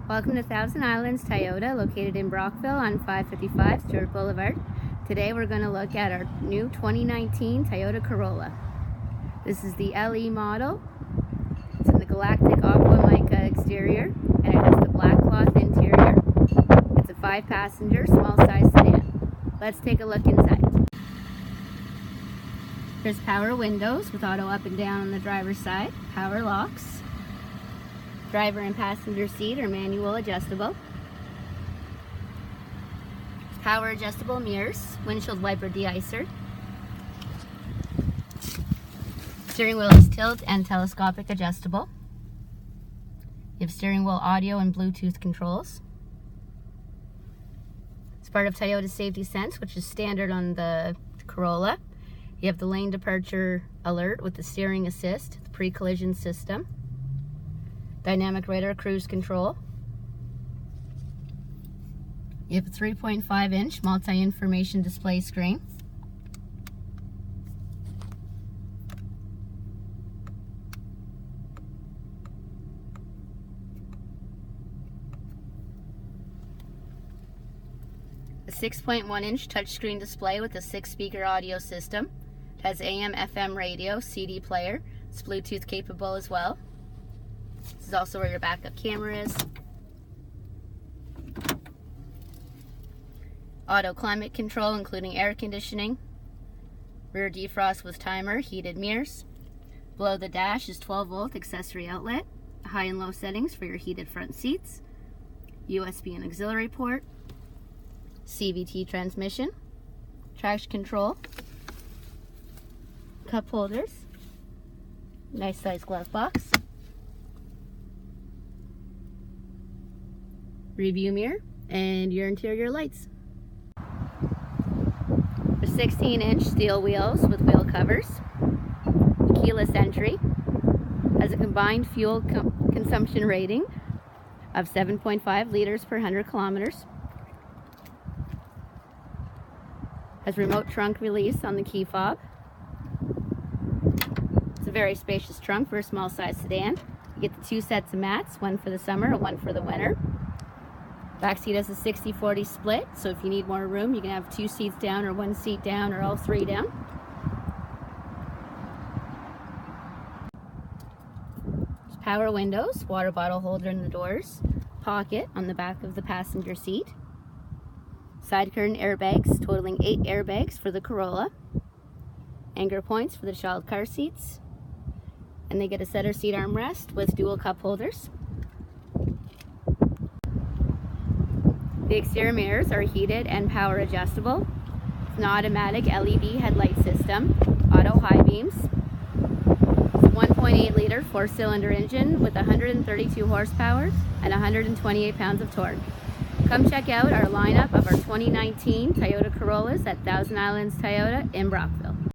Welcome to Thousand Islands Toyota, located in Brockville on 555 Stewart Boulevard. Today we're going to look at our new 2019 Toyota Corolla. This is the LE model. It's in the galactic aqua mica exterior, and it has the black cloth interior. It's a 5-passenger, small-size sedan. Let's take a look inside. There's power windows with auto up and down on the driver's side, power locks. Driver and passenger seat are manual adjustable. Power adjustable mirrors, windshield wiper de-icer. Steering wheel is tilt and telescopic adjustable. You have steering wheel audio and Bluetooth controls. It's part of Toyota's Safety Sense, which is standard on the Corolla. You have the lane departure alert with the steering assist, the pre-collision system. Dynamic radar cruise control. You have a 3.5-inch multi-information display screen. A 6.1-inch touchscreen display with a 6-speaker audio system. It has AM/FM radio, CD player. It's Bluetooth capable as well. This is also where your backup camera is. Auto climate control, including air conditioning. Rear defrost with timer, heated mirrors. Below the dash is 12-volt accessory outlet. High and low settings for your heated front seats. USB and auxiliary port. CVT transmission. Traction control. Cup holders. Nice size glove box. Review mirror, and your interior lights. The 16-inch steel wheels with wheel covers. Keyless entry. Has a combined fuel consumption rating of 7.5 liters per 100 kilometers. Has remote trunk release on the key fob. It's a very spacious trunk for a small size sedan. You get the 2 sets of mats, one for the summer and one for the winter. Back seat has a 60-40 split, so if you need more room, you can have 2 seats down or 1 seat down or all 3 down. There's power windows, water bottle holder in the doors, pocket on the back of the passenger seat, side curtain airbags, totaling 8 airbags for the Corolla, anchor points for the child car seats, and they get a center seat armrest with dual cup holders. The exterior mirrors are heated and power adjustable. It's an automatic LED headlight system, auto high beams. It's a 1.8 liter 4-cylinder engine with 132 horsepower and 128 pounds of torque. Come check out our lineup of our 2019 Toyota Corollas at Thousand Islands Toyota in Brockville.